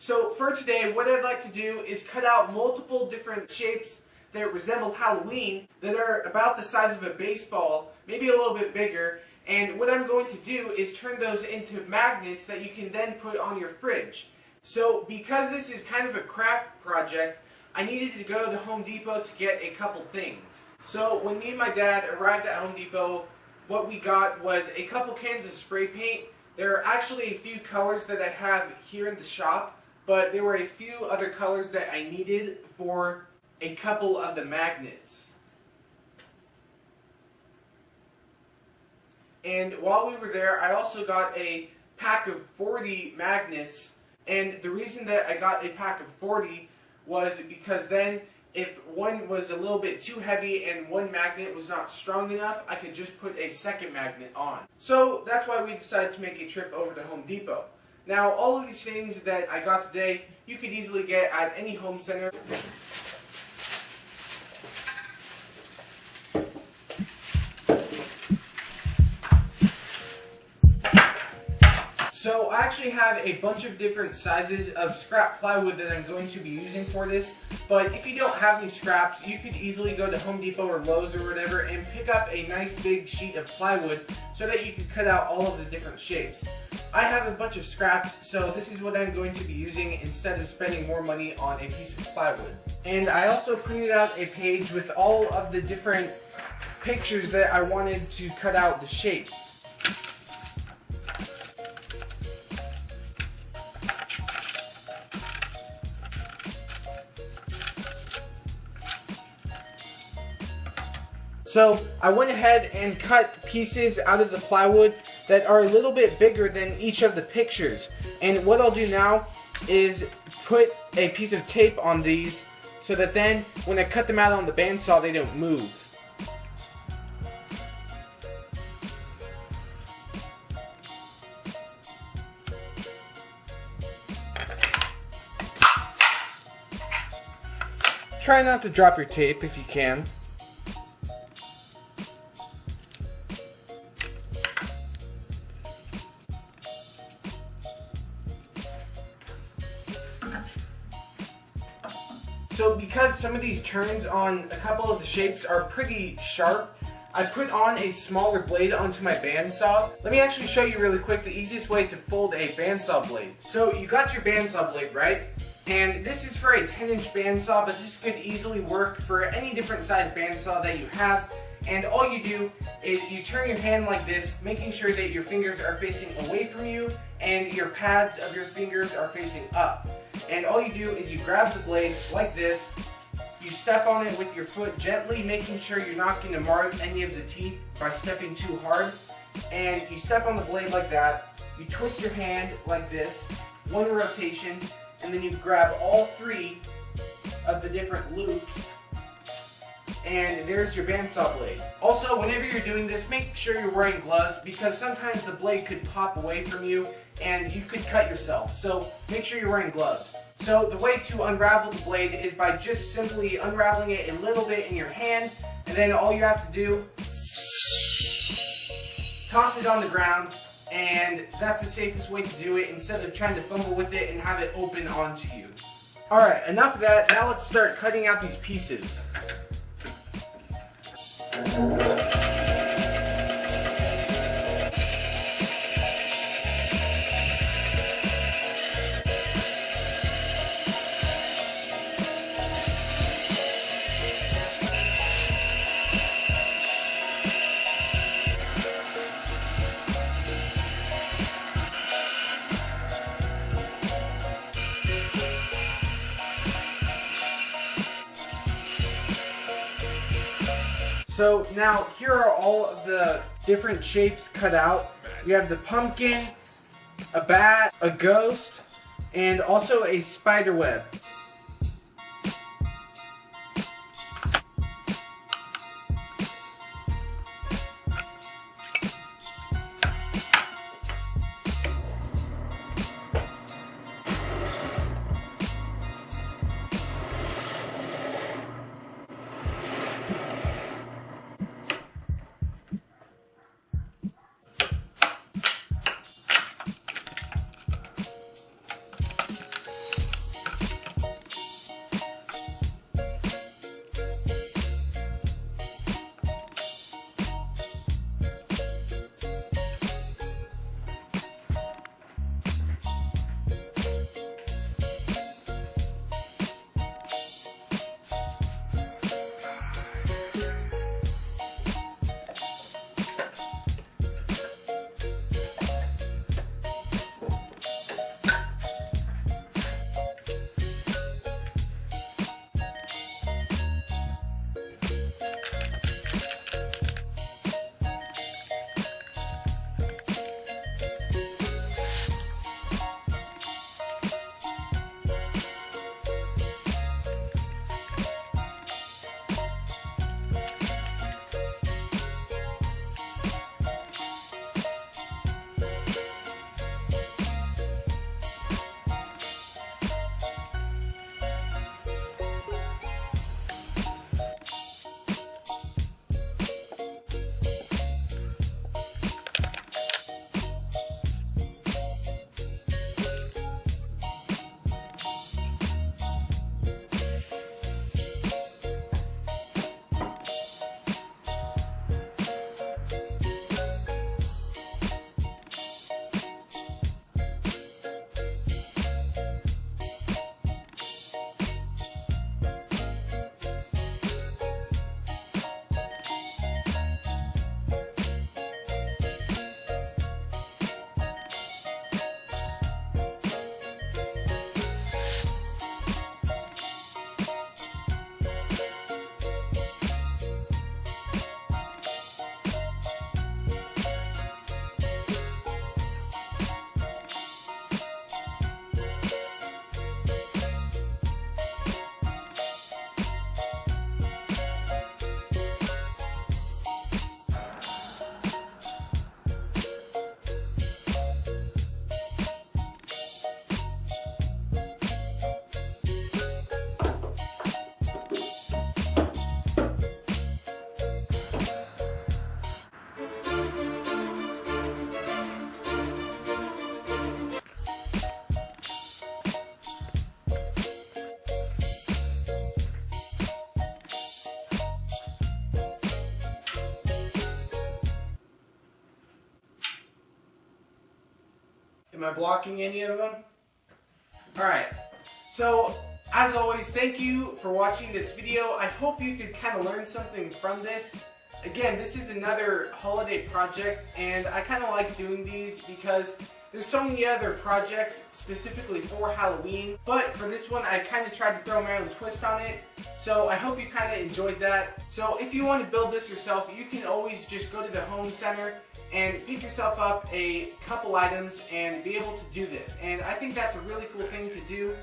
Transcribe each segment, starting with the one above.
So for today, what I'd like to do is cut out multiple different shapes that resemble Halloween that are about the size of a baseball, maybe a little bit bigger, and what I'm going to do is turn those into magnets that you can then put on your fridge. So because this is kind of a craft project, I needed to go to Home Depot to get a couple things. So when me and my dad arrived at Home Depot, what we got was a couple cans of spray paint. There are actually a few colors that I have here in the shop, but there were a few other colors that I needed for a couple of the magnets. And while we were there, I also got a pack of 40 magnets, and the reason that I got a pack of 40 was because then if one was a little bit too heavy and one magnet was not strong enough, I could just put a second magnet on. So that's why we decided to make a trip over to Home Depot. Now, all of these things that I got today, you could easily get at any home center. So I actually have a bunch of different sizes of scrap plywood that I'm going to be using for this, but if you don't have any scraps, you could easily go to Home Depot or Lowe's or whatever and pick up a nice big sheet of plywood so that you can cut out all of the different shapes. I have a bunch of scraps, so this is what I'm going to be using instead of spending more money on a piece of plywood. And I also printed out a page with all of the different pictures that I wanted to cut out the shapes. So I went ahead and cut pieces out of the plywood that are a little bit bigger than each of the pictures. And what I'll do now is put a piece of tape on these so that then when I cut them out on the bandsaw they don't move. Try not to drop your tape if you can. So because some of these turns on a couple of the shapes are pretty sharp, I put on a smaller blade onto my bandsaw. Let me actually show you really quick the easiest way to fold a bandsaw blade. So you got your bandsaw blade, right? And this is for a 10-inch bandsaw, but this could easily work for any different size bandsaw that you have. And all you do is you turn your hand like this, making sure that your fingers are facing away from you and your pads of your fingers are facing up. And all you do is you grab the blade like this, you step on it with your foot gently, making sure you're not going to mar any of the teeth by stepping too hard. And you step on the blade like that, you twist your hand like this, one rotation, and then you grab all three of the different loops, and there's your bandsaw blade. Also, whenever you're doing this, make sure you're wearing gloves because sometimes the blade could pop away from you and you could cut yourself. So make sure you're wearing gloves. So the way to unravel the blade is by just simply unraveling it a little bit in your hand, and then all you have to do, toss it on the ground, and that's the safest way to do it instead of trying to fumble with it and have it open onto you. Alright, enough of that. Now let's start cutting out these pieces. So now here are all of the different shapes cut out. You have the pumpkin, a bat, a ghost, and also a spider web. Am I blocking any of them? Alright, so as always, thank you for watching this video. I hope you could kind of learn something from this. Again, this is another holiday project, and I kind of like doing these because there's so many other projects specifically for Halloween, but for this one I kind of tried to throw my own twist on it, so I hope you kind of enjoyed that. So if you want to build this yourself, you can always just go to the home center and pick yourself up a couple items and be able to do this. And I think that's a really cool thing to do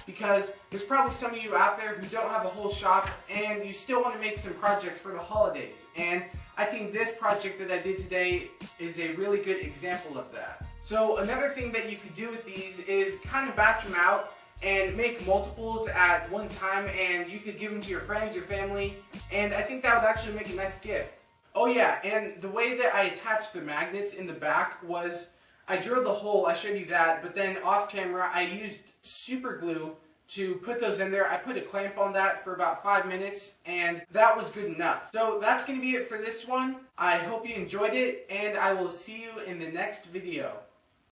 because there's probably some of you out there who don't have a whole shop and you still want to make some projects for the holidays. And I think this project that I did today is a really good example of that. So another thing that you could do with these is kind of batch them out and make multiples at one time, and you could give them to your friends, your family, and I think that would actually make a nice gift. Oh yeah, and the way that I attached the magnets in the back was I drilled the hole, I showed you that, but then off camera I used super glue to put those in there. I put a clamp on that for about 5 minutes, and that was good enough. So that's going to be it for this one. I hope you enjoyed it, and I will see you in the next video.